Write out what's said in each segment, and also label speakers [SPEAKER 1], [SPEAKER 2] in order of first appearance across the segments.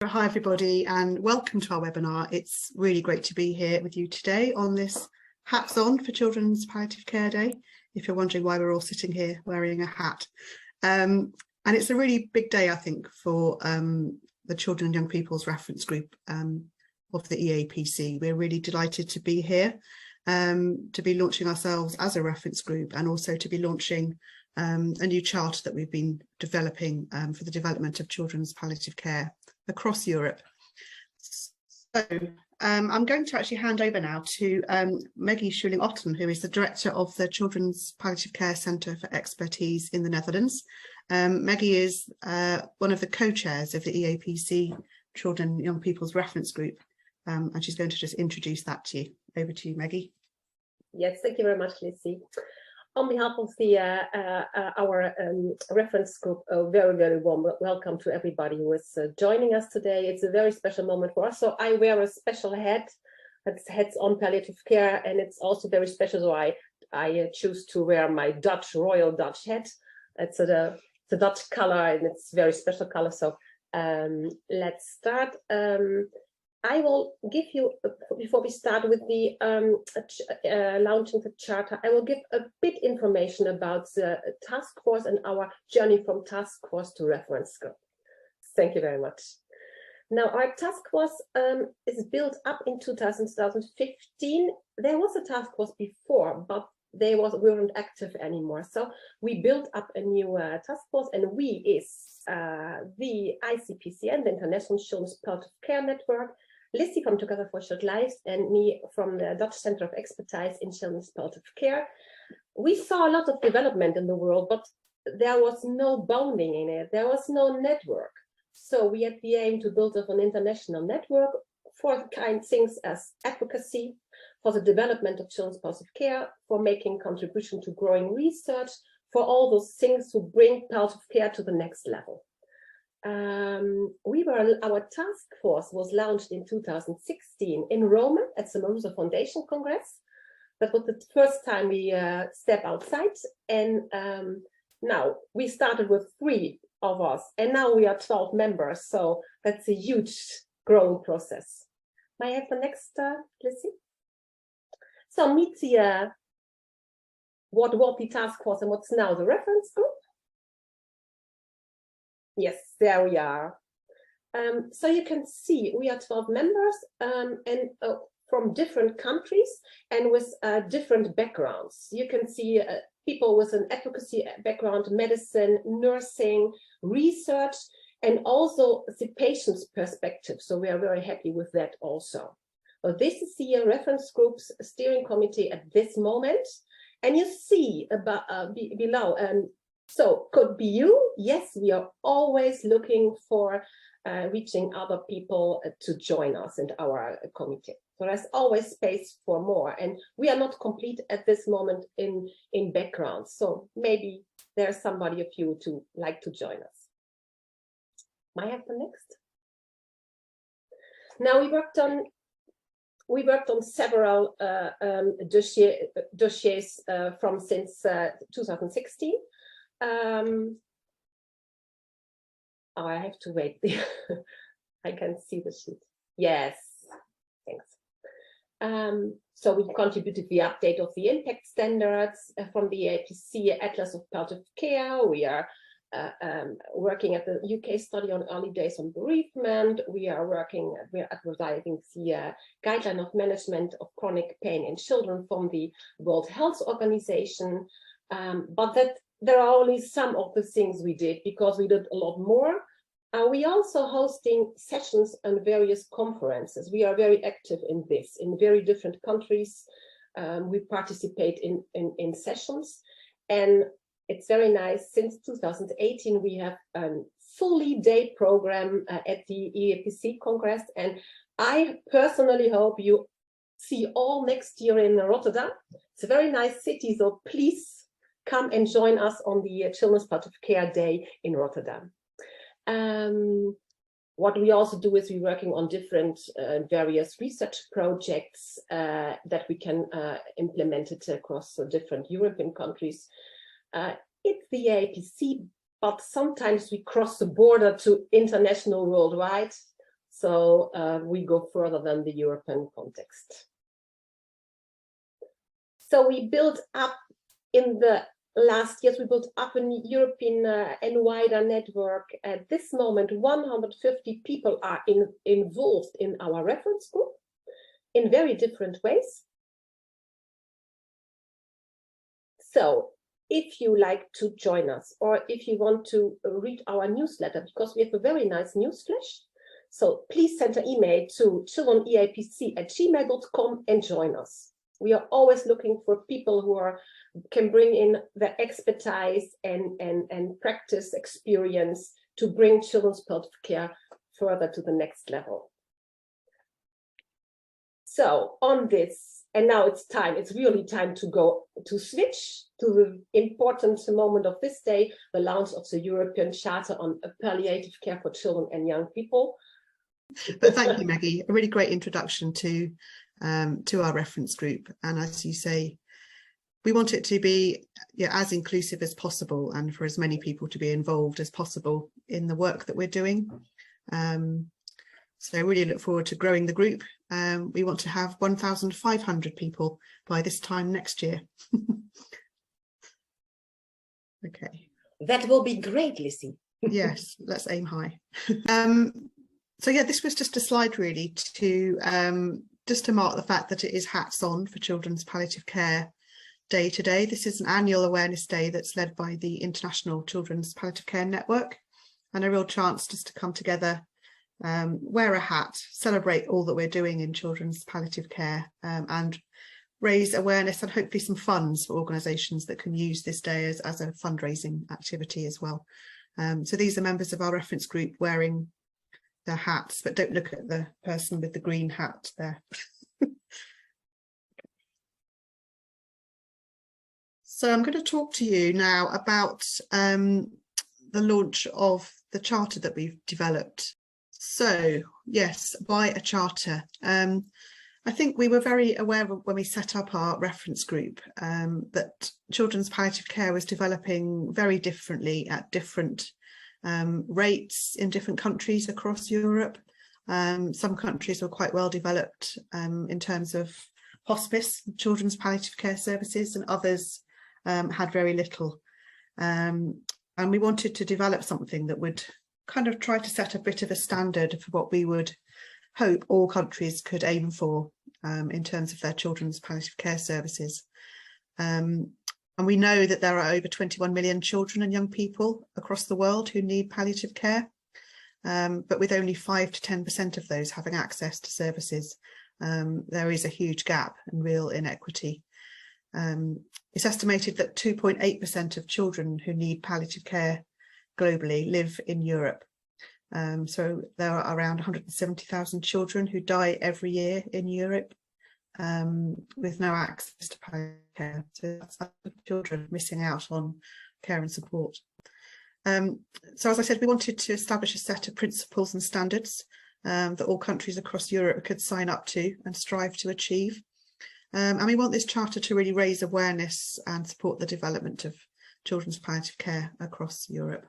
[SPEAKER 1] Hi everybody and welcome to our webinar. It's really great to be here with you today on this Hats On for Children's Palliative Care Day, if you're wondering why we're all sitting here wearing a hat. And it's a really big day, I think, for the Children and Young People's Reference Group of the EAPC. We're really delighted to be here, to be launching ourselves as a reference group, and also to be launching a new charter that we've been developing for the development of children's palliative care across Europe. So I'm going to actually hand over now to Maggie Schuling-Otten, who is the Director of the Children's Palliative Care Centre for Expertise in the Netherlands. Maggie is one of the co-chairs of the EAPC Children and Young People's Reference Group, and she's going to just introduce that to you. Over to you, Maggie.
[SPEAKER 2] Yes, thank you very much, Lizzie. On behalf of the our reference group, a very warm welcome to everybody who is joining us today. It's a very special moment for us. So I wear a special hat, that's Hats On Palliative Care, and it's also very special. So I choose to wear my Royal Dutch hat. It's the Dutch color, and it's a very special color. So let's start. I will give you, before we start with the launching the charter, I will give a bit information about the task force and our journey from task force to reference group. Thank you very much. Now, our task force is built up in 2015. There was a task force before, but we weren't active anymore. So we built up a new task force, and we is the ICPC and the International Children's Palliative Care Network, Lizzie from Together for Short Lives, and me from the Dutch Center of Expertise in Children's Palliative Care. We saw a lot of development in the world, but there was no bounding in it. There was no network. So we had the aim to build up an international network for kind things as advocacy, for the development of children's palliative care, for making contribution to growing research, for all those things to bring palliative care to the next level. Our task force was launched in 2016 in Rome at the Marusa Foundation Congress. That was the first time we stepped outside, and now we started with 3 of us, and now we are 12 members. So that's a huge growing process. May I have the next, Lizzie? So meet the what the task force and what's now the reference group. Yes, there we are. So you can see we are 12 members and from different countries and with different backgrounds. You can see people with an advocacy background, medicine, nursing, research, and also the patient's perspective. So we are very happy with that also. Well, this is the reference group's steering committee at this moment. And you see about below, so could be you. Yes, we are always looking for reaching other people to join us in our committee. So there's always space for more, and we are not complete at this moment in background. So maybe there's somebody of you to like to join us. May I have the next? Now we worked on several dossiers from since 2016. Oh, I have to wait. I can see the sheet. Yes, thanks. So we contributed the update of the impact standards from the EAPC Atlas of Palliative Care. We are working at the UK study on early days on bereavement. We are advertising the guideline of management of chronic pain in children from the World Health Organization. But that there are only some of the things we did, because we did a lot more. We also hosting sessions and various conferences. We are very active in this, in very different countries. We participate in sessions, and it's very nice. Since 2018, we have a fully day program at the EAPC Congress, and I personally hope you see all next year in Rotterdam. It's a very nice city, so please come and join us on the Children's Palliative Care Day in Rotterdam. What we also do is we're working on different various research projects that we can implement it across different European countries. It's the EAPC, but sometimes we cross the border to international worldwide. So we go further than the European context. So we built up in the last years, we built up a European and wider network. At this moment, 150 people are involved in our reference group in very different ways. So if you like to join us, or if you want to read our newsletter, because we have a very nice newsflash, so please send an email to childreneapc@gmail.com and join us. We are always looking for people who can bring in their expertise and practice experience to bring children's palliative care further to the next level. So on this, and now it's really time to switch to the important moment of this day, the launch of the European Charter on Palliative Care for Children and Young People.
[SPEAKER 1] But thank you, Maggie. A really great introduction to our reference group. And as you say, we want it to be as inclusive as possible and for as many people to be involved as possible in the work that we're doing. So I really look forward to growing the group. We want to have 1,500 people by this time next year. Okay.
[SPEAKER 2] That will be great, Lizzie.
[SPEAKER 1] Yes, let's aim high. So yeah, this was just a slide really to just to mark the fact that it is Hats On for Children's Palliative Care Day today. This is an annual awareness day that's led by the International Children's Palliative Care Network, and a real chance just to come together, wear a hat, celebrate all that we're doing in children's palliative care, and raise awareness and hopefully some funds for organisations that can use this day as a fundraising activity as well. So these are members of our reference group wearing their hats, but don't look at the person with the green hat there. So I'm going to talk to you now about the launch of the charter that we've developed. So yes, why a charter? I think we were very aware of when we set up our reference group that children's palliative care was developing very differently at different rates in different countries across Europe. Some countries were quite well developed in terms of hospice, children's palliative care services, and others had very little. And we wanted to develop something that would kind of try to set a bit of a standard for what we would hope all countries could aim for in terms of their children's palliative care services. And we know that there are over 21 million children and young people across the world who need palliative care, but with only 5 to 10% of those having access to services, there is a huge gap and real inequity. It's estimated that 2.8% of children who need palliative care globally live in Europe. So there are around 170,000 children who die every year in Europe with no access to palliative care. So that's children missing out on care and support. So as I said, we wanted to establish a set of principles and standards that all countries across Europe could sign up to and strive to achieve. And we want this charter to really raise awareness and support the development of children's palliative care across Europe.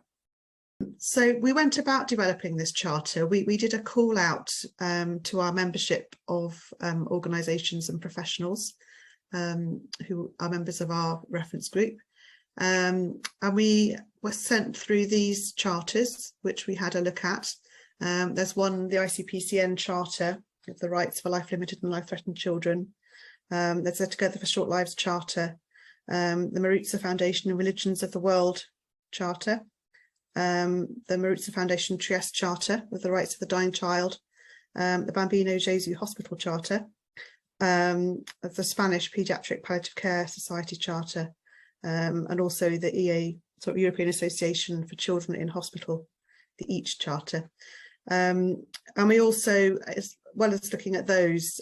[SPEAKER 1] So we went about developing this charter. We did a call out to our membership of organisations and professionals who are members of our reference group. And we were sent through these charters, which we had a look at. There's one, the ICPCN Charter of the Rights for Life-Limited and Life-Threatened Children. There's a Together for Short Lives Charter, the Maritza Foundation and Religions of the World Charter, the Maritza Foundation Trieste Charter with the Rights of the Dying Child, the Bambino Gesù Hospital Charter, the Spanish Paediatric Palliative Care Society Charter, and also the European Association for Children in Hospital, the EAPC Charter. And we also, as well as looking at those,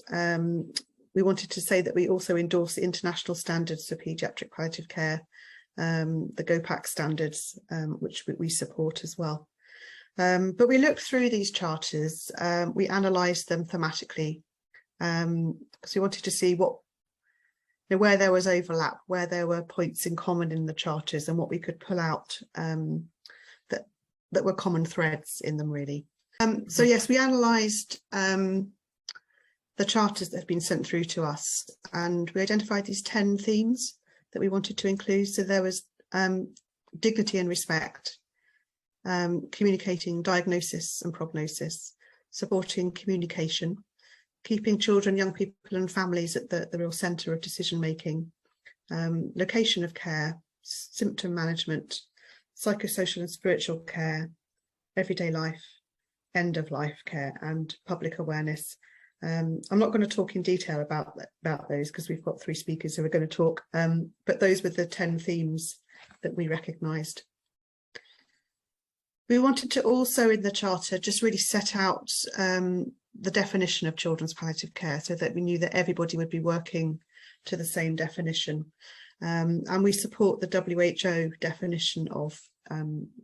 [SPEAKER 1] we wanted to say that we also endorse the international standards for paediatric palliative care, the GOPAC standards, which we support as well. But we looked through these charters, we analysed them thematically, because we wanted to see where there was overlap, where there were points in common in the charters, and what we could pull out that were common threads in them really. So yes, we analysed the charters that have been sent through to us, and we identified these 10 themes that we wanted to include. So there was dignity and respect, communicating diagnosis and prognosis, supporting communication, keeping children, young people and families at the real centre of decision making, location of care, symptom management, psychosocial and spiritual care, everyday life, end of life care, and public awareness. I'm not going to talk in detail about those because we've got 3 speakers who are going to talk, but those were the 10 themes that we recognised. We wanted to also in the Charter just really set out the definition of children's palliative care so that we knew that everybody would be working to the same definition. And we support the WHO definition of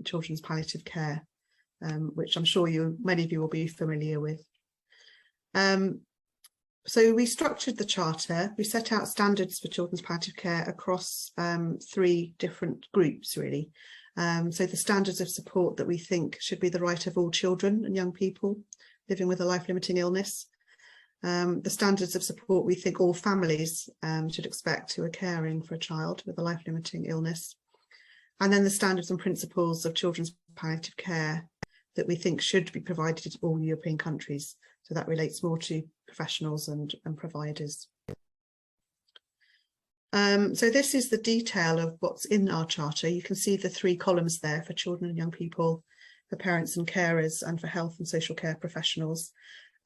[SPEAKER 1] children's palliative care, which I'm sure many of you will be familiar with. So we structured the Charter, we set out standards for children's palliative care across 3 different groups really. So the standards of support that we think should be the right of all children and young people living with a life-limiting illness. The standards of support we think all families should expect who are caring for a child with a life-limiting illness. And then the standards and principles of children's palliative care that we think should be provided in all European countries. So that relates more to professionals and providers. So this is the detail of what's in our Charter. You can see the 3 columns there for children and young people, for parents and carers, and for health and social care professionals.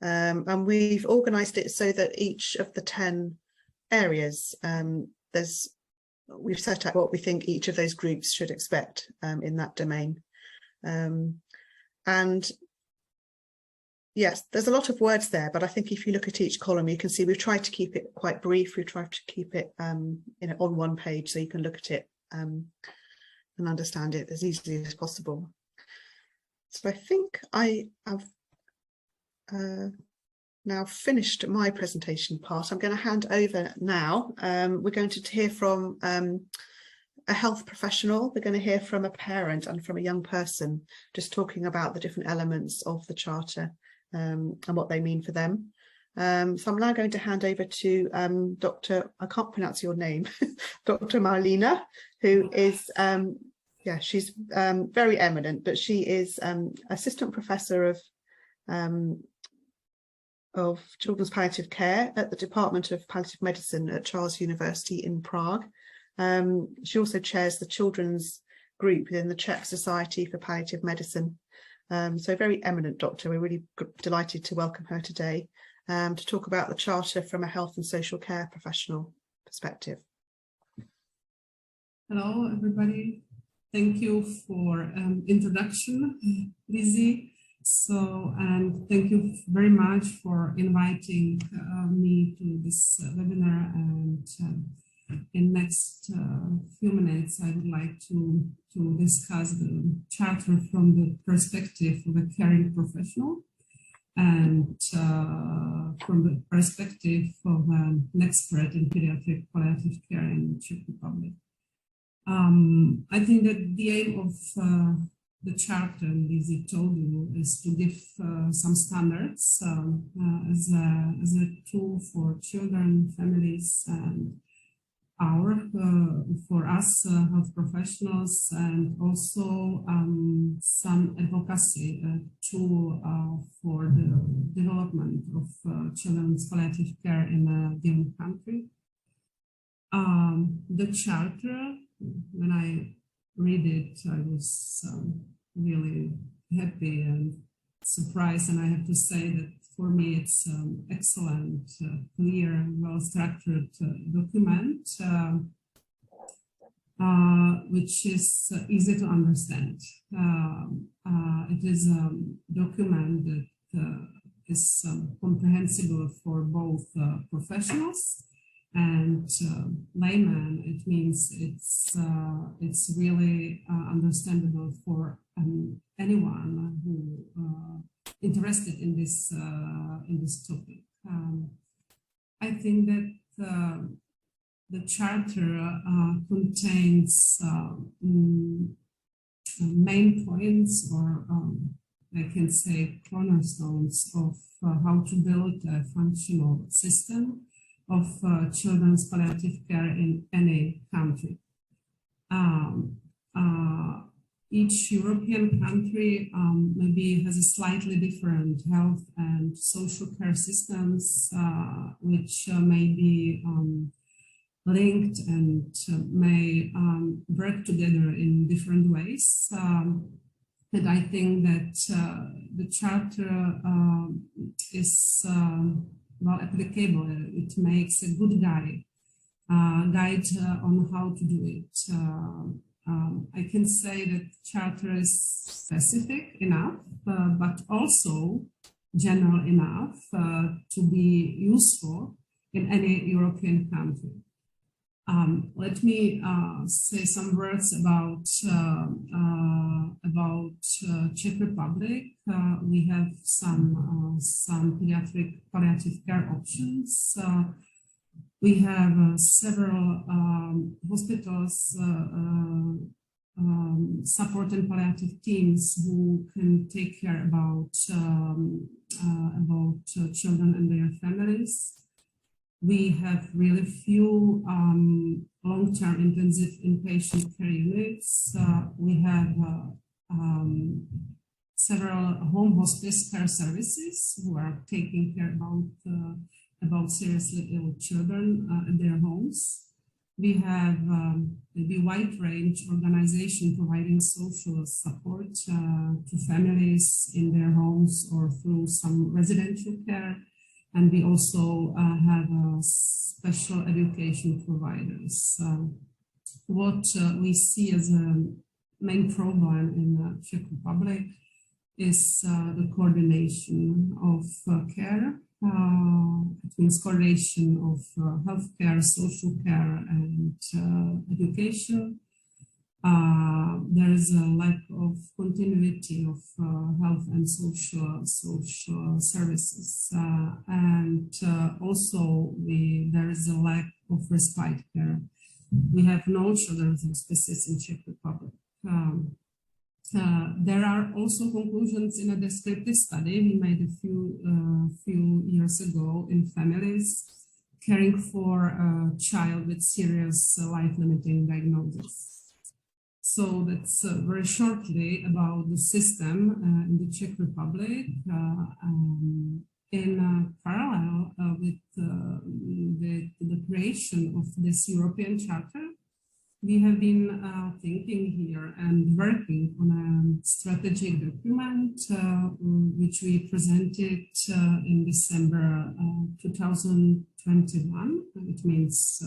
[SPEAKER 1] And we've organised it so that each of the 10 areas, we've set out what we think each of those groups should expect in that domain. And yes, there's a lot of words there, but I think if you look at each column, you can see we've tried to keep it quite brief. We've tried to keep it on one page so you can look at it and understand it as easily as possible. So I think I have now finished my presentation part. I'm going to hand over now. We're going to hear from a health professional. We're going to hear from a parent and from a young person, just talking about the different elements of the Charter and what they mean for them. So I'm now going to hand over to Dr. I can't pronounce your name, Dr. Marlina, who is, she's very eminent, but she is assistant professor of children's palliative care at the Department of Palliative Medicine at Charles University in Prague. She also chairs the children's group within the Czech Society for Palliative Medicine. So very eminent doctor. We're really delighted to welcome her today to talk about the Charter from a health and social care professional perspective.
[SPEAKER 3] Hello, everybody. Thank you for introduction, Lizzie. And thank you very much for inviting me to this webinar. And in next few minutes, I would like to discuss the Charter from the perspective of a caring professional and from the perspective of an expert in pediatric palliative care in the Czech Republic. I think that the aim of the Charter, Lizzie told you, is to give some standards as a tool for children, families, and for us health professionals, and also some advocacy tool for the development of children's palliative care in a given country. The Charter, when I read it, I was really happy and surprised, and I have to say that for me it's excellent, clear and well-structured document, which is easy to understand. It is a document that is comprehensible for both professionals and layman. It means it's really understandable for anyone who interested in this topic. I think that the Charter contains main points or I can say, cornerstones of how to build a functional system of children's palliative care in any country. Each European country maybe has a slightly different health and social care systems, which may be linked and may work together in different ways. And I think that the charter is well applicable. It makes a good guide on how to do it. I can say that charter is specific enough, but also general enough to be useful in any European country. Let me say some words about Czech Republic. We have some pediatric palliative care options. We have several hospitals, support and palliative teams who can take care about children and their families. We have really few long-term intensive inpatient care units. We have several home hospice care services who are taking care about seriously ill children at their homes. We have maybe wide range organization providing social support to families in their homes or through some residential care. And we also have special education providers. What we see as a main problem in the Czech Republic is the coordination of care. It means coordination of healthcare, social care, and education. There is a lack of continuity of health and social services, and also there is a lack of respite care. We have no children's hospices in Czech Republic. There are also conclusions in a descriptive study we made a few years ago in families caring for a child with serious life-limiting diagnosis. So that's very shortly about the system in the Czech Republic. In parallel with the creation of this European Charter, we have been thinking here and working on a strategic document which we presented in December 2021. It means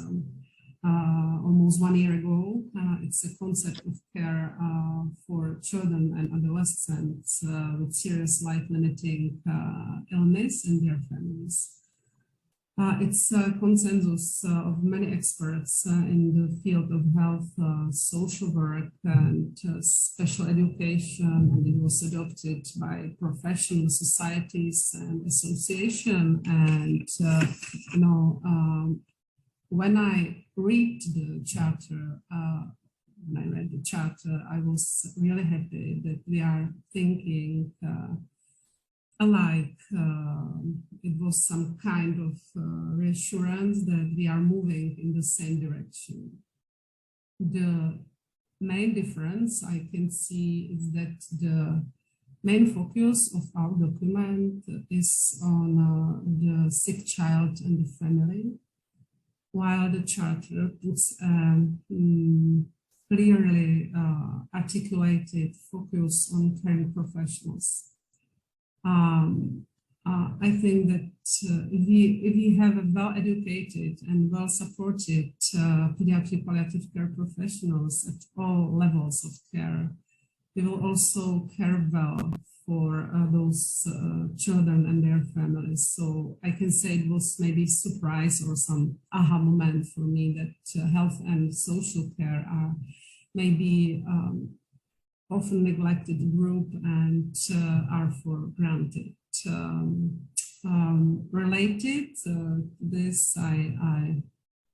[SPEAKER 3] almost 1 year ago. It's a concept of care for children and adolescents with serious life-limiting illness and their families. It's a consensus of many experts in the field of health, social work, and special education, and it was adopted by professional societies and associations. And when I read the charter, I was really happy that we are thinking alike. It was some kind of reassurance that we are moving in the same direction. The main difference I can see is that the main focus of our document is on the sick child and the family, while the charter puts clearly articulated focus on caring professionals. I think that if we have a well-educated and well-supported pediatric palliative care professionals at all levels of care, we will also care well for those children and their families. So I can say it was maybe a surprise or some aha moment for me that health and social care are maybe often neglected group and are for granted. Related to this, it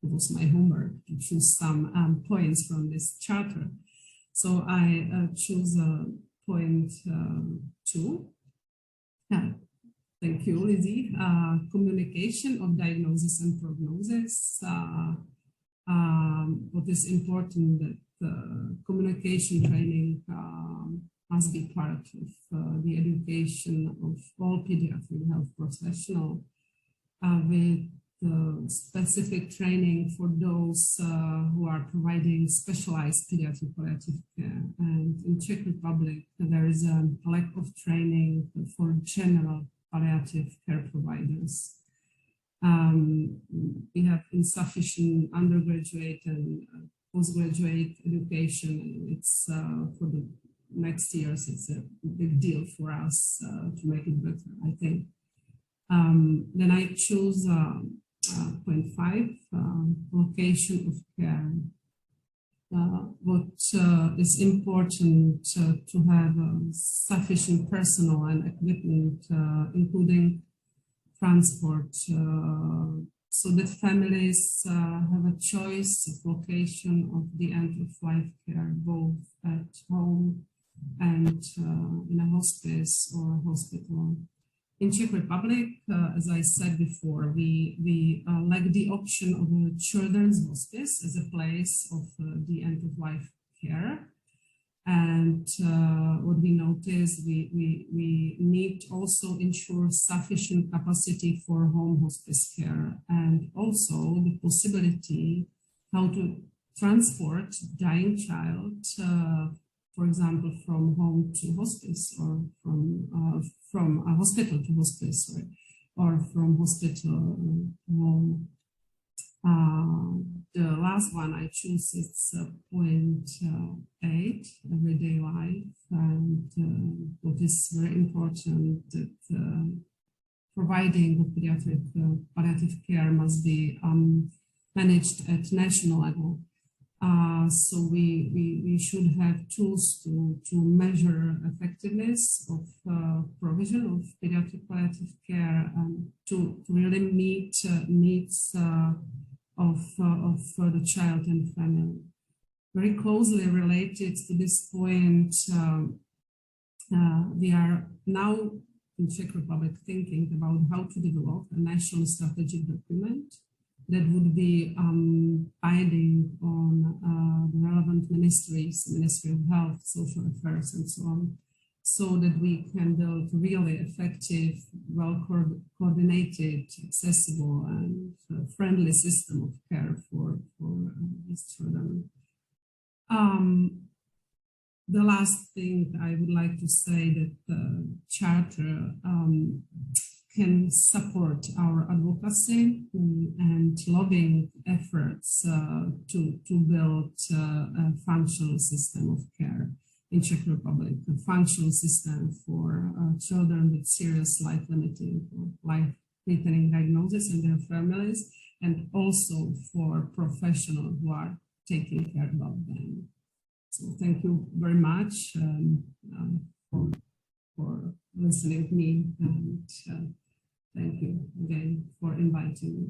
[SPEAKER 3] was my homework to choose some points from this charter. So I choose point 2. Thank you, Lizzie. Communication of diagnosis and prognosis. What is important that communication training must be part of the education of all pediatric health professionals, with specific training for those who are providing specialized pediatric palliative care. And in Czech Republic, there is a lack of training for general palliative care providers. We have insufficient undergraduate and postgraduate education. It's for the next years, it's a big deal for us to make it better, I think. Then I choose point 5, location of care. What is important to have sufficient personnel and equipment, including transport, so that families have a choice of location of the end-of-life care, both at home and in a hospice or hospital. In Czech Republic, as I said before, we lack the option of a children's hospice as a place of the end-of-life care. And what we notice, we need also ensure sufficient capacity for home hospice care, and also the possibility how to transport dying child, for example, from home to hospice, or from a hospital to hospice, or from hospital home. The last one I choose is point 8, everyday life, and what is very important, that providing of pediatric palliative care must be managed at national level. So we should have tools to measure effectiveness of provision of pediatric palliative care, and to really meet needs of the child and family. Very closely related to this point, we are now in Czech Republic thinking about how to develop a national strategic document that would be binding on the relevant ministries, Ministry of Health, Social Affairs, and so on, so that we can build a really effective, well-coordinated, accessible, and friendly system of care for these children. The last thing I would like to say, that the Charter can support our advocacy and lobbying efforts to build a functional system of care in Czech Republic, a functional system for children with serious life-limiting or life-threatening diagnosis and their families, and also for professionals who are taking care of them. So thank you very much for listening to me, and thank you again for inviting me.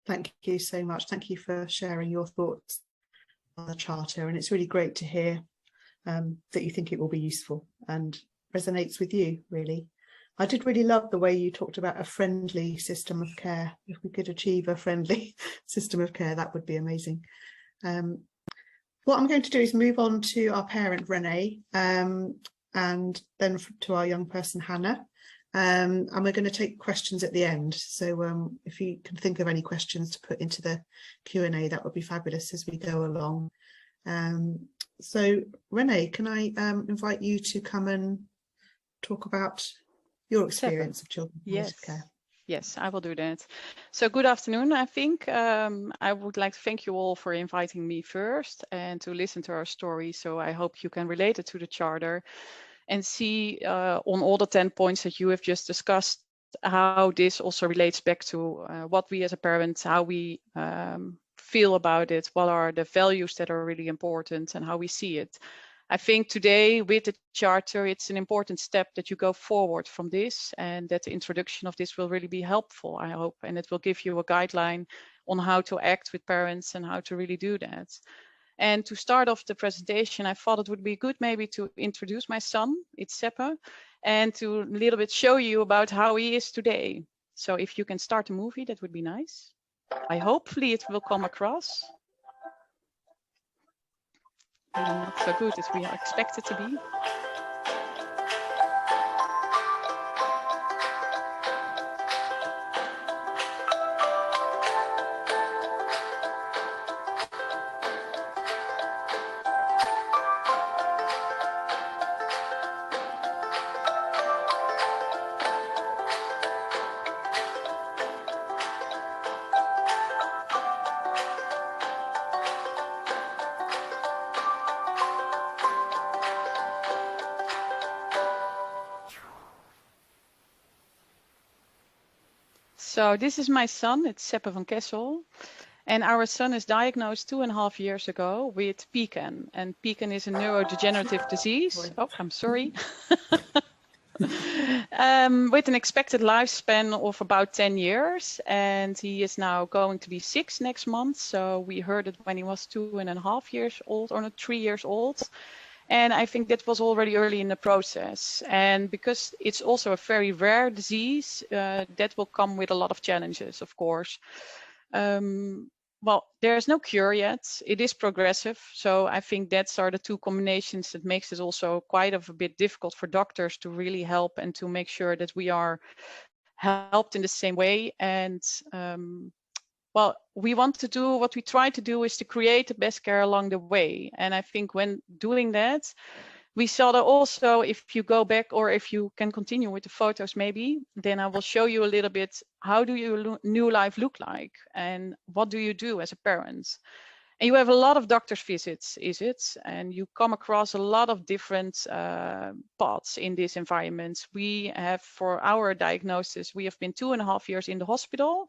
[SPEAKER 1] Thank you so much. Thank you for sharing your thoughts on the Charter, and it's really great to hear that you think it will be useful and resonates with you, really. I did really love the way you talked about a friendly system of care. If we could achieve a friendly system of care, that would be amazing. What I'm going to do is move on to our parent, Renee, and then to our young person, Hannah. And we're going to take questions at the end. So if you can think of any questions to put into the Q&A, that would be fabulous as we go along. So Renee, can I invite you to come and talk about your experience of children's palliative care?
[SPEAKER 4] Yes, I will do that. So good afternoon. I think I would like to thank you all for inviting me first and to listen to our story. So I hope you can relate it to the Charter and see on all the 10 points that you have just discussed, how this also relates back to what we as a parent, how we feel about it, what are the values that are really important, and how we see it. I think today with the Charter, it's an important step that you go forward from this, and that the introduction of this will really be helpful, I hope, and it will give you a guideline on how to act with parents and how to really do that. And to start off the presentation, I thought it would be good maybe to introduce my son, it's Seppe, and to a little bit show you about how he is today. So if you can start the movie, that would be nice. Hopefully it will come across. Maybe not so good as we are expected to be. So this is my son, it's Seppe van Kessel. And our son is diagnosed 2.5 years ago with PKAN. And PKAN is a neurodegenerative disease. Oh, I'm sorry. With an expected lifespan of about 10 years. And he is now going to be 6 next month. So we heard it when he was 2.5 years old, or not 3 years old. And I think that was already early in the process. And because it's also a very rare disease, that will come with a lot of challenges, of course. Well, there's no cure yet. It is progressive. So I think that's are the two combinations that makes it also quite a bit difficult for doctors to really help and to make sure that we are helped in the same way. And well, we want to do what we try to do is to create the best care along the way. And I think when doing that, we saw that also, if you go back or if you can continue with the photos, maybe, then I will show you a little bit, how do your new life look like? And what do you do as a parent? And you have a lot of doctor's visits, is it? And you come across a lot of different paths in this environment. We have, for our diagnosis, we have been 2.5 years in the hospital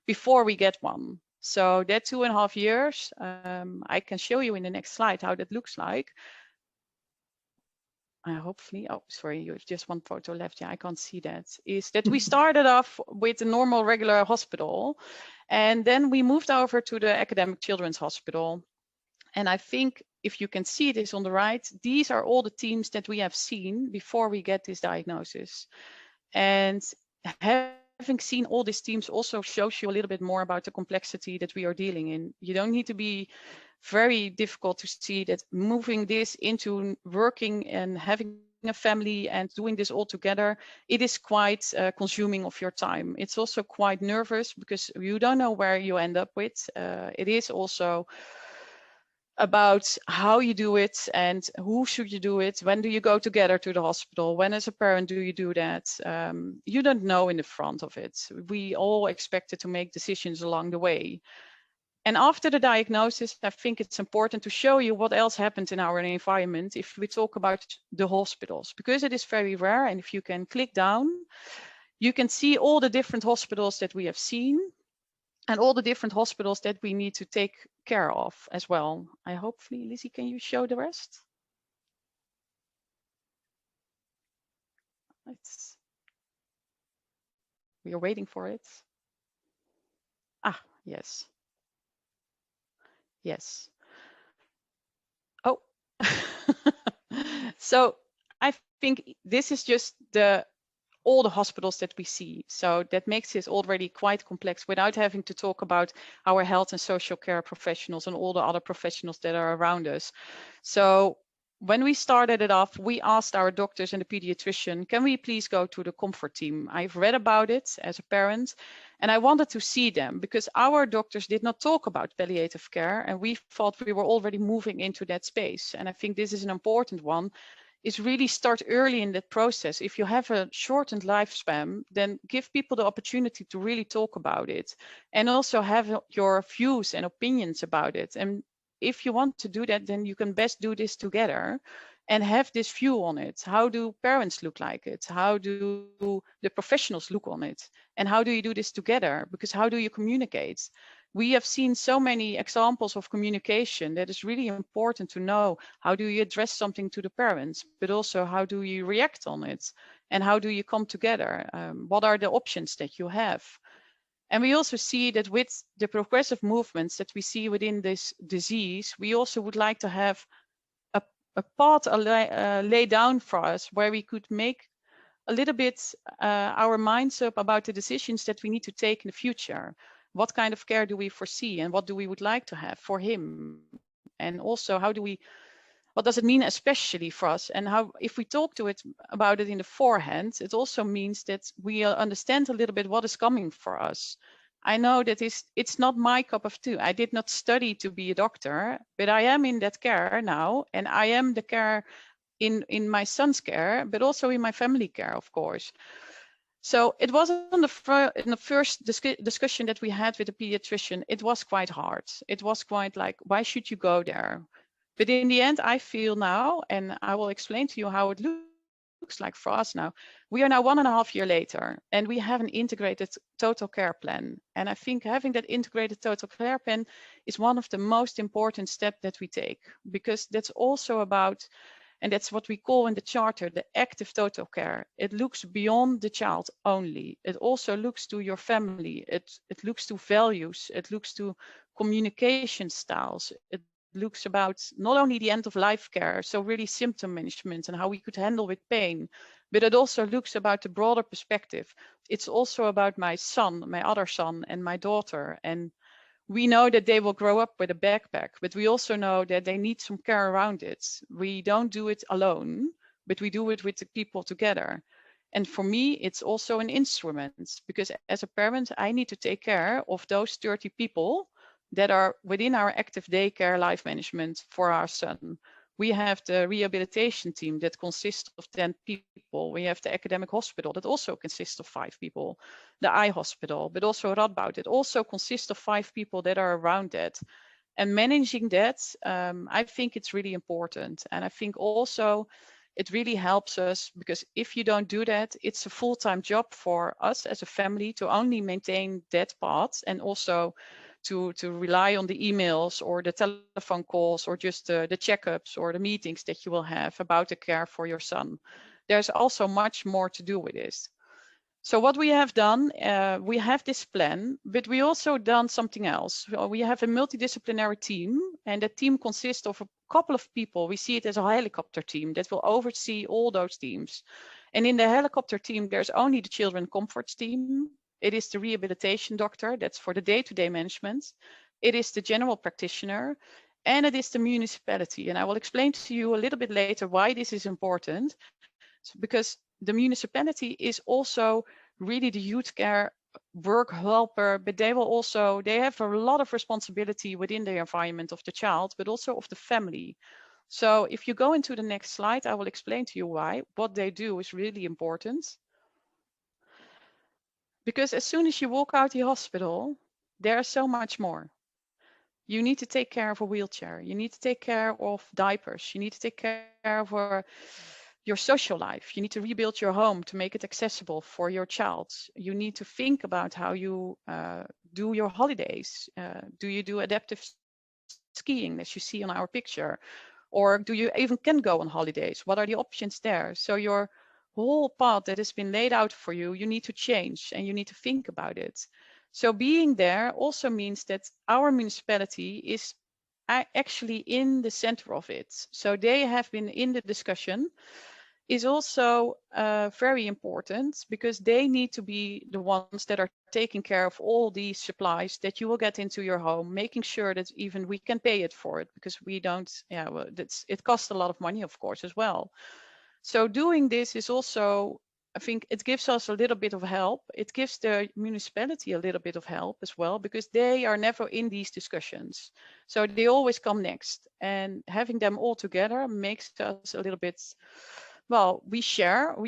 [SPEAKER 4] before we get one. So that 2.5 years, I can show you in the next slide how that looks like. Hopefully, oh, sorry, you have just one photo left. Yeah, I can't see that. Is that we started off with a normal, regular hospital, and then we moved over to the Academic Children's Hospital. And I think if you can see this on the right, these are all the teams that we have seen before we get this diagnosis. And having seen all these teams also shows you a little bit more about the complexity that we are dealing in. You don't need to be very difficult to see that moving this into working and having a family and doing this all together, it is quite consuming of your time. It's also quite nervous because you don't know where you end up with. It is also about how you do it and who should you do it. When do you go together to the hospital? When as a parent do you do that? You don't know in the front of it. We all expected to make decisions along the way. And after the diagnosis, I think it's important to show you what else happened in our environment if we talk about the hospitals, because it is very rare. And if you can click down, you can see all the different hospitals that we have seen and all the different hospitals that we need to take care of as well. Hopefully, Lizzie, can you show the rest? We are waiting for it. Ah, yes. Yes. Oh, so I think this is just all the hospitals that we see. So that makes it already quite complex without having to talk about our health and social care professionals and all the other professionals that are around us. So when we started it off, we asked our doctors and the pediatrician, can we please go to the comfort team? I've read about it as a parent, and I wanted to see them because our doctors did not talk about palliative care, and we thought we were already moving into that space. And I think this is an important one, is really start early in that process. If you have a shortened lifespan, then give people the opportunity to really talk about it and also have your views and opinions about it. And if you want to do that, then you can best do this together and have this view on it. How do parents look like it? How do the professionals look on it? And how do you do this together? Because how do you communicate? We have seen so many examples of communication that is really important to know. How do you address something to the parents, but also how do you react on it? And how do you come together? What are the options that you have? And we also see that with the progressive movements that we see within this disease, we also would like to have a path laid down for us where we could make a little bit our minds up about the decisions that we need to take in the future. What kind of care do we foresee, and what do we would like to have for him? And also, what does it mean especially for us? And how, if we talk about it in the forehand, it also means that we understand a little bit what is coming for us. I know that it's not my cup of tea. I did not study to be a doctor, but I am in that care now, and I am the care in my son's care, but also in my family care, of course. So it was in the first discussion that we had with the pediatrician, it was quite hard. It was quite like, why should you go there? But in the end, I feel now, and I will explain to you how it looks like for us now. We are now 1.5 years later, and we have an integrated total care plan. And I think having that integrated total care plan is one of the most important steps that we take, because that's also about, and that's what we call in the charter, the active total care. It looks beyond the child only. It also looks to your family. It looks to values. It looks to communication styles. It looks about not only the end of life care, so really symptom management and how we could handle with pain, but it also looks about the broader perspective. It's also about my son, my other son, and my daughter. And we know that they will grow up with a backpack, but we also know that they need some care around it. We don't do it alone, but we do it with the people together. And for me, it's also an instrument, because as a parent, I need to take care of those 30 people that are within our active daycare life management for our son. We have the rehabilitation team that consists of 10 people. We have the academic hospital that also consists of 5 people. The eye hospital, but also Radboud. It also consists of 5 people that are around that. And managing that, I think it's really important. And I think also it really helps us, because if you don't do that, it's a full-time job for us as a family to only maintain that part, and also to rely on the emails or the telephone calls or just the checkups or the meetings that you will have about the care for your son. There's also much more to do with this. So what we have done, we have this plan, but we also done something else. We have a multidisciplinary team, and that team consists of a couple of people. We see it as a helicopter team that will oversee all those teams. And in the helicopter team, there's only the children comforts team. It is the rehabilitation doctor, that's for the day-to-day management. It is the general practitioner, and it is the municipality. And I will explain to you a little bit later why this is important, because the municipality is also really the youth care work helper, but they have a lot of responsibility within the environment of the child, but also of the family. So if you go into the next slide, I will explain to you why. What they do is really important. Because as soon as you walk out the hospital, there's so much more. You need to take care of a wheelchair. You need to take care of diapers. You need to take care of your social life. You need to rebuild your home to make it accessible for your child. You need to think about how you do your holidays. Do you do adaptive skiing, as you see on our picture? Or do you even can go on holidays? What are the options there? So your whole path that has been laid out for you, you need to change and you need to think about it. So being there also means that our municipality is actually in the center of it. So they have been in the discussion, is also very important, because they need to be the ones that are taking care of all these supplies that you will get into your home, making sure that even we can pay it for it, because we don't, it costs a lot of money, of course, as well. So doing this is also, I think it gives us a little bit of help. It gives the municipality a little bit of help as well, because they are never in these discussions. So they always come next, and having them all together makes us a little bit, well, we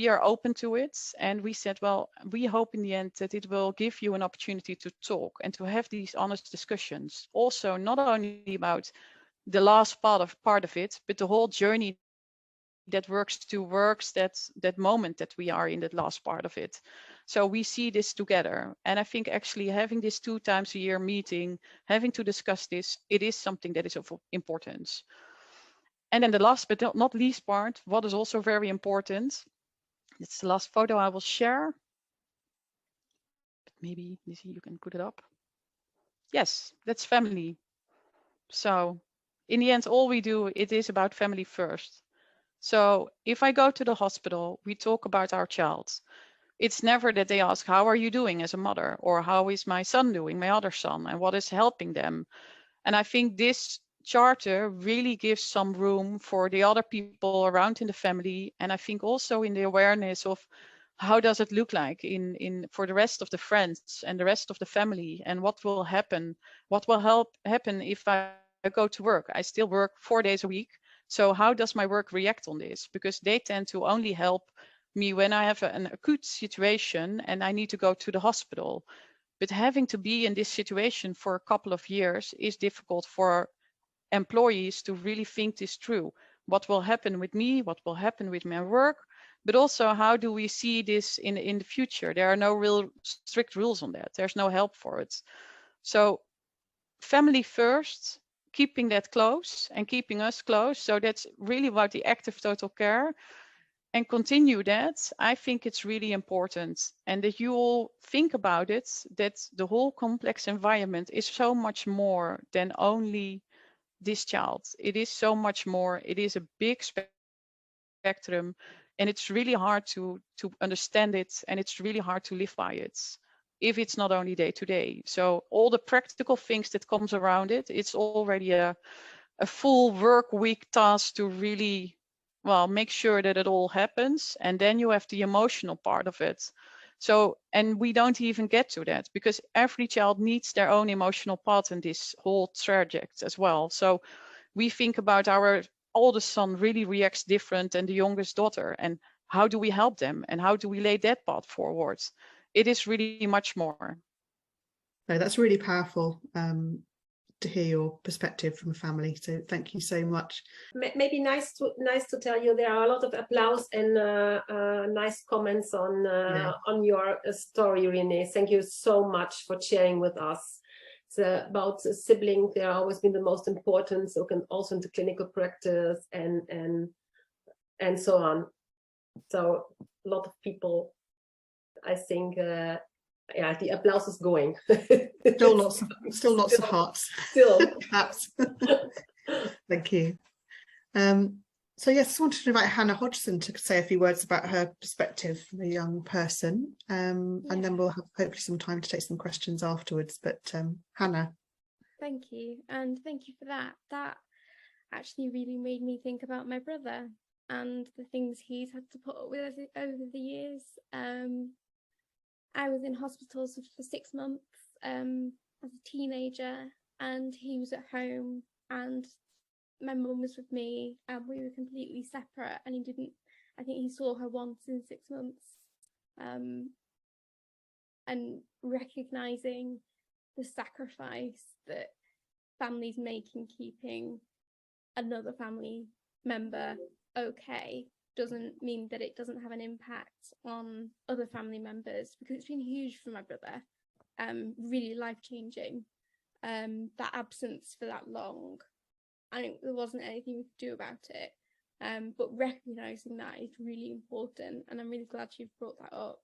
[SPEAKER 4] are open to it. And we said, well, we hope in the end that it will give you an opportunity to talk and to have these honest discussions. Also, not only about the last part of it, but the whole journey that works that moment that we are in, that last part of it. So we see this together. And I think actually having this 2 times a year meeting, having to discuss this, it is something that is of importance. And then the last but not least part, what is also very important, it's the last photo I will share. maybe Lizzie, you can put it up. Yes, that's family. So in the end, all we do, it is about family first. So if I go to the hospital, we talk about our child. It's never that they ask, how are you doing as a mother? Or how is my son doing, my other son, and what is helping them? And I think this charter really gives some room for the other people around in the family. And I think also in the awareness of how does it look like for the rest of the friends and the rest of the family, and what will happen, what will happen if I go to work. I still work 4 days a week. So how does my work react on this? Because they tend to only help me when I have an acute situation and I need to go to the hospital. But having to be in this situation for a couple of years is difficult for employees to really think this through. What will happen with me? What will happen with my work? But also, how do we see this in the future? There are no real strict rules on that. There's no help for it. So family first, keeping that close and keeping us close. So that's really about the active total care. And continue that, I think it's really important. And that you all think about it, that the whole complex environment is so much more than only this child. It is so much more. It is a big spectrum, and it's really hard to understand it, and it's really hard to live by it if it's not only day to day. So all the practical things that comes around it, it's already a full work week task to really, well, make sure that it all happens. And then you have the emotional part of it. So, and we don't even get to that because every child needs their own emotional part in this whole traject as well. So we think about our oldest son really reacts different than the youngest daughter, and how do we help them, and how do we lay that part forward? It is really much more.
[SPEAKER 1] No, that's really powerful to hear your perspective from a family. So thank you so much.
[SPEAKER 2] Maybe nice to tell you there are a lot of applause and nice comments on your story, Renee. Thank you so much for sharing with us. It's about siblings. They have always been the most important. So can also into clinical practice and so on. So a lot of people, I think. Yeah, the applause is going.
[SPEAKER 1] Still lots of hearts.
[SPEAKER 2] Still.
[SPEAKER 1] Perhaps. Thank you. So yes, I wanted to invite Hannah Hodgson to say a few words about her perspective from a young person, and then we'll have hopefully some time to take some questions afterwards. But Hannah.
[SPEAKER 5] Thank you, and thank you for that. That actually really made me think about my brother and the things he's had to put up with over the years. I was in hospital for 6 months as a teenager, and he was at home, and my mum was with me, and we were completely separate. And I think he saw her once in 6 months, and recognizing the sacrifice that families make in keeping another family member okay doesn't mean that it doesn't have an impact on other family members, because it's been huge for my brother, really life-changing, that absence for that long, and there wasn't anything we could do about it, but recognizing that is really important, and I'm really glad you've brought that up.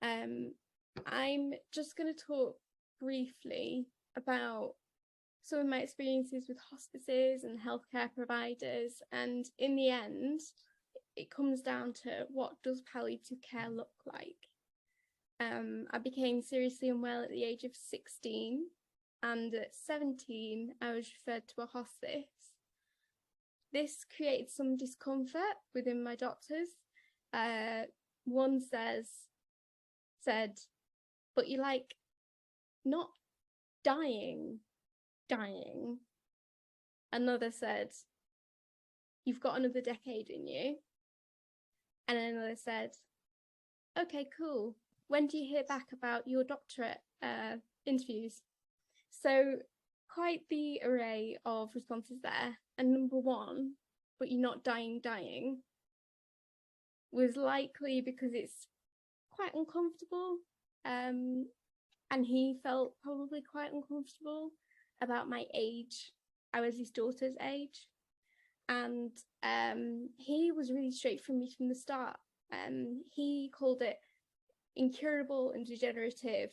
[SPEAKER 5] I'm just going to talk briefly about some of my experiences with hospices and healthcare providers, and in the end it comes down to, what does palliative care look like? I became seriously unwell at the age of 16, and at 17 I was referred to a hospice. This created some discomfort within my doctors. One said, but you're like not dying. Another said, you've got another decade in you. And another said, okay, cool. When do you hear back about your doctorate interviews? So quite the array of responses there. And number one, but you're not dying, was likely because it's quite uncomfortable. And he felt probably quite uncomfortable about my age. I was his daughter's age. And he was really straight from me from the start. He called it incurable and degenerative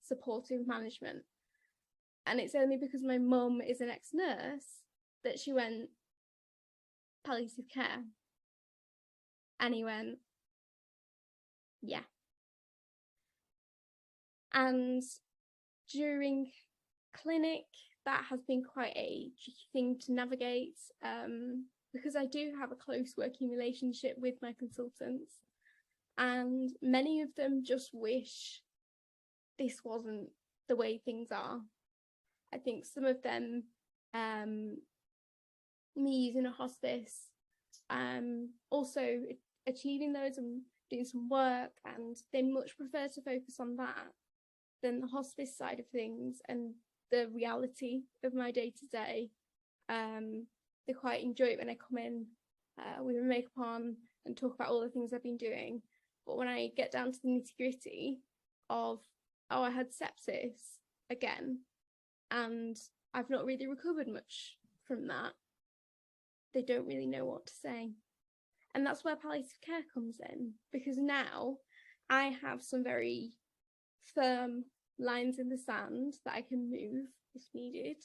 [SPEAKER 5] supportive management. And it's only because my mum is an ex-nurse that she went, palliative care. And he went, yeah. And during clinic, that has been quite a tricky thing to navigate, because I do have a close working relationship with my consultants, and many of them just wish this wasn't the way things are. I think some of them, me using a hospice, also achieving those and doing some work, and they much prefer to focus on that than the hospice side of things and the reality of my day-to-day. They quite enjoy it when I come in with my makeup on and talk about all the things I've been doing. But when I get down to the nitty-gritty of, oh, I had sepsis again, and I've not really recovered much from that, they don't really know what to say. And that's where palliative care comes in, because now I have some very firm lines in the sand that I can move if needed,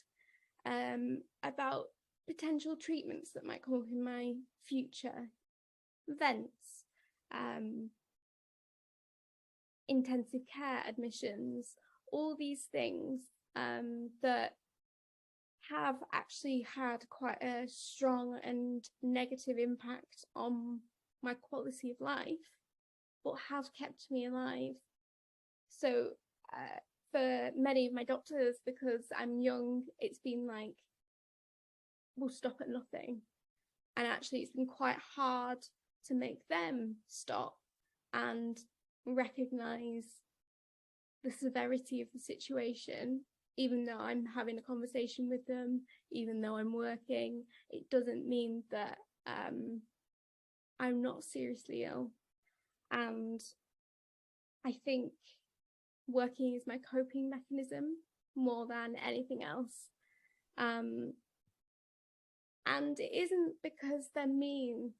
[SPEAKER 5] about potential treatments that might come up in my future, vents, intensive care admissions, all these things that have actually had quite a strong and negative impact on my quality of life, but have kept me alive. So for many of my doctors, because I'm young, it's been like, we'll stop at nothing. And actually it's been quite hard to make them stop and recognize the severity of the situation. Even though I'm having a conversation with them, even though I'm working, it doesn't mean that I'm not seriously ill. And I think working is my coping mechanism more than anything else. And it isn't because they're mean.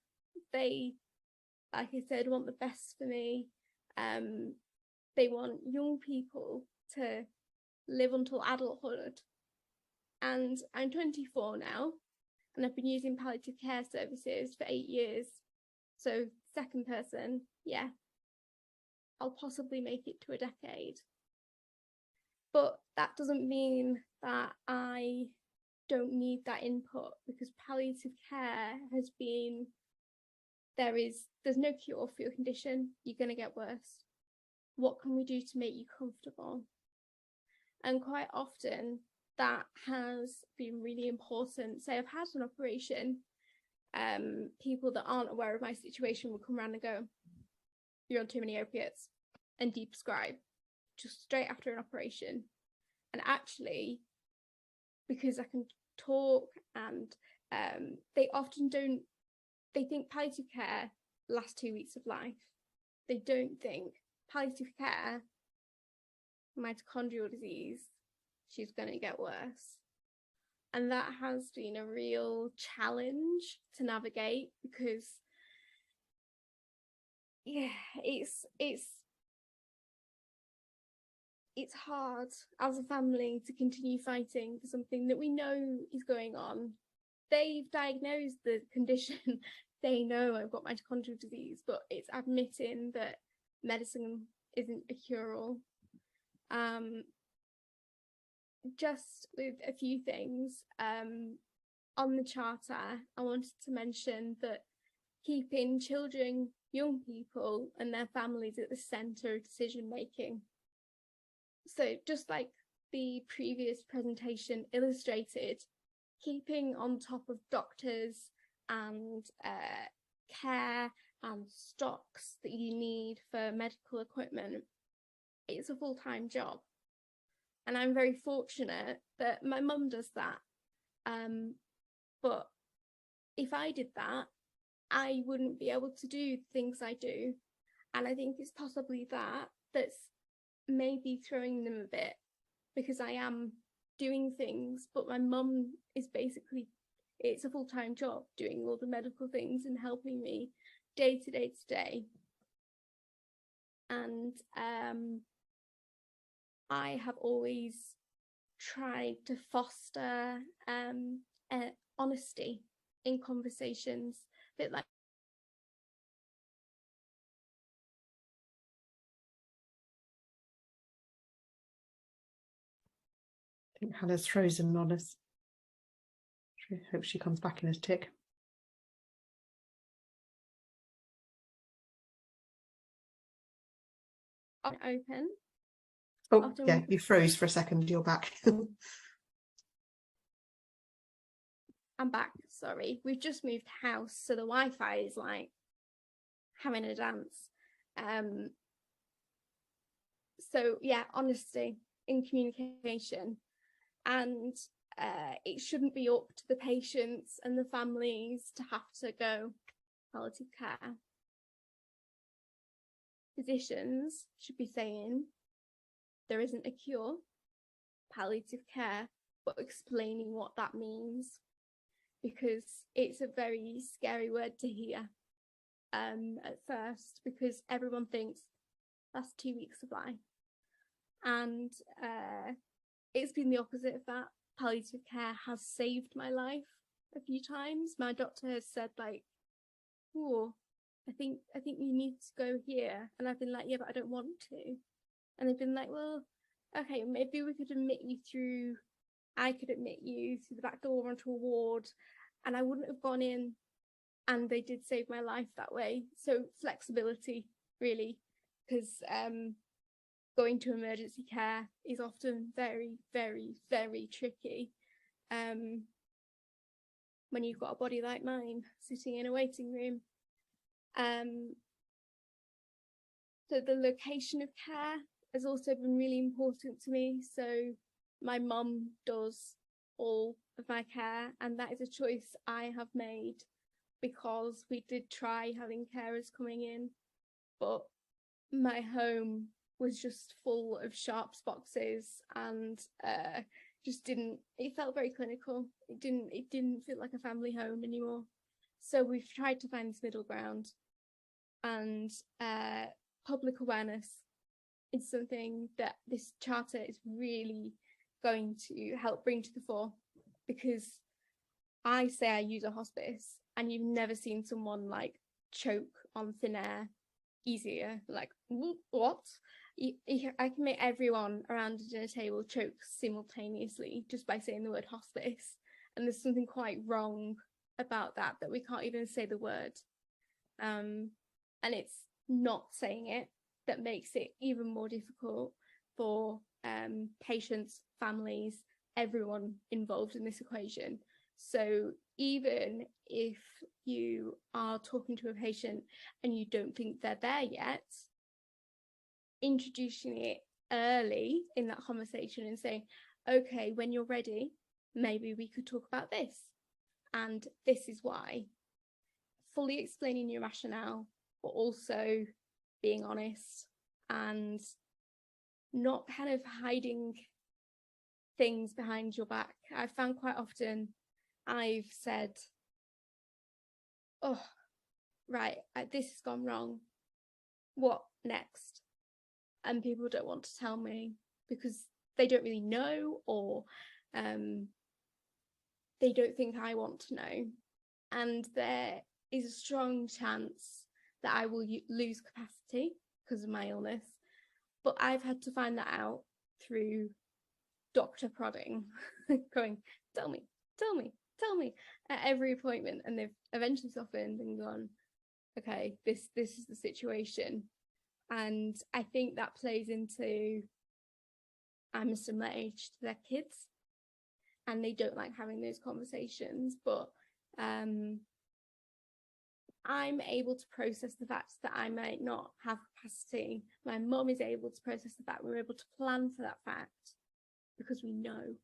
[SPEAKER 5] They, like I said, want the best for me. They want young people to live until adulthood. And I'm 24 now, and I've been using palliative care services for 8 years. So second person, yeah, I'll possibly make it to a decade. But that doesn't mean that I don't need that input, because palliative care has been, there's no cure for your condition. You're going to get worse. What can we do to make you comfortable? And quite often that has been really important. Say I've had an operation, people that aren't aware of my situation will come around and go, you're on too many opiates, and deprescribe just straight after an operation. And actually, because I can talk, and they often don't, they think palliative care lasts 2 weeks of life. They don't think palliative care, mitochondrial disease, she's going to get worse. And that has been a real challenge to navigate, because yeah, it's hard as a family to continue fighting for something that we know is going on. They've diagnosed the condition, they know I've got mitochondrial disease, but it's admitting that medicine isn't a cure-all. Just with a few things, on the charter, I wanted to mention that keeping children, young people and their families at the centre of decision making. So just like the previous presentation illustrated, keeping on top of doctors and care and stocks that you need for medical equipment, it's a full-time job. And I'm very fortunate that my mum does that. But if I did that, I wouldn't be able to do things I do. And I think it's possibly that's maybe throwing them a bit, because I am doing things, but my mum is basically, it's a full-time job doing all the medical things and helping me day to day to day. And I have always tried to foster honesty in conversations, a bit like
[SPEAKER 1] I think Hannah's frozen on us. I hope she comes back in a tick.
[SPEAKER 5] open.
[SPEAKER 1] Oh, yeah, you froze for a second. You're back.
[SPEAKER 5] I'm back. Sorry, we've just moved house, so the Wi-Fi is like having a dance. So yeah, honesty in communication, and it shouldn't be up to the patients and the families to have to go palliative care. Physicians should be saying there isn't a cure, palliative care, but explaining what that means, because it's a very scary word to hear at first, because everyone thinks that's 2 weeks of life. And it's been the opposite of that. Palliative care has saved my life a few times. My doctor has said, like, oh, I think you need to go here. And I've been like, yeah, but I don't want to. And they've been like, well, okay, maybe we could admit you through, I could admit you through the back door onto a ward, and I wouldn't have gone in. And they did save my life that way. So flexibility, really, because going to emergency care is often very, very, very tricky when you've got a body like mine sitting in a waiting room. So the location of care has also been really important to me. So my mum does all of my care, and that is a choice I have made, because we did try having carers coming in, but my home was just full of sharps boxes, and it felt very clinical. It didn't feel like a family home anymore. So we've tried to find this middle ground, and public awareness is something that this charter is really going to help bring to the fore, because I say I use a hospice and you've never seen someone like choke on thin air easier. Like, what? I can make everyone around a dinner table choke simultaneously just by saying the word hospice. And there's something quite wrong about that we can't even say the word. And it's not saying it that makes it even more difficult for patients, families, everyone involved in this equation. So even if you are talking to a patient and you don't think they're there yet, introducing it early in that conversation and saying, okay, when you're ready, maybe we could talk about this, and this is why. Fully explaining your rationale, but also being honest and not kind of hiding things behind your back. I've found quite often I've said, oh, right, this has gone wrong. What next? And people don't want to tell me because they don't really know, or they don't think I want to know. And there is a strong chance that I will lose capacity because of my illness. But I've had to find that out through doctor prodding, going, tell me, at every appointment. And they've eventually softened and gone, okay, this is the situation. And I think that plays into, I'm a similar age to their kids, and they don't like having those conversations. But I'm able to process the fact that I might not have capacity. My mum is able to process the fact. We're able to plan for that fact because we know.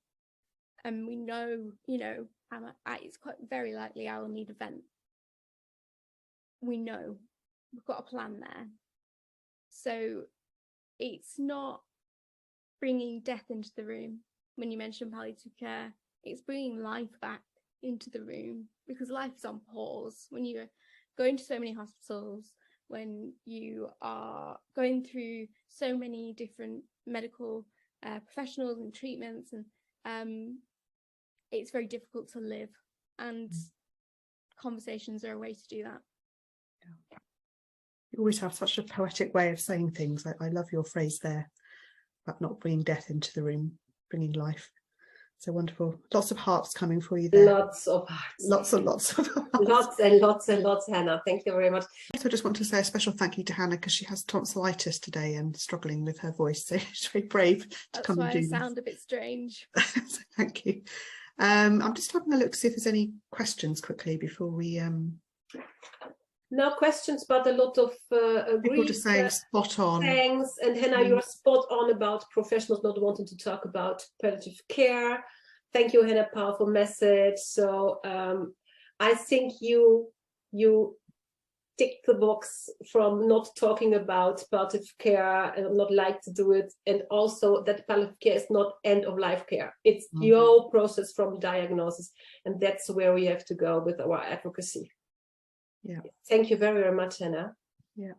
[SPEAKER 5] And we know, it's quite very likely I will need a vent. We know. We've got a plan there. So it's not bringing death into the room. When you mention palliative care, it's bringing life back into the room, because life is on pause when you're going to so many hospitals, when you are going through so many different medical professionals and treatments, and it's very difficult to live, and conversations are a way to do that.
[SPEAKER 1] You always have such a poetic way of saying things. I love your phrase there about not bringing death into the room, bringing life. So wonderful. Lots of hearts coming for you there.
[SPEAKER 2] Lots of hearts.
[SPEAKER 1] Lots and lots of hearts.
[SPEAKER 2] Lots and lots and lots, Hannah. Thank you very much.
[SPEAKER 1] So I just want to say a special thank you to Hannah, because she has tonsillitis today and struggling with her voice. So she's very brave to come and do this.
[SPEAKER 5] That's why I sound a bit strange.
[SPEAKER 1] So thank you. I'm just having a look to see if there's any questions quickly before we...
[SPEAKER 2] No questions, but a lot of
[SPEAKER 1] people just saying spot on.
[SPEAKER 2] Thanks. And Hannah, you're spot on about professionals not wanting to talk about palliative care. Thank you, Hannah, powerful message. So I think you tick the box from not talking about palliative care and not like to do it, and also that palliative care is not end of life care. It's your process from diagnosis, and that's where we have to go with our advocacy.
[SPEAKER 1] Yeah.
[SPEAKER 2] Thank you very, very much, Hannah.
[SPEAKER 1] Yeah.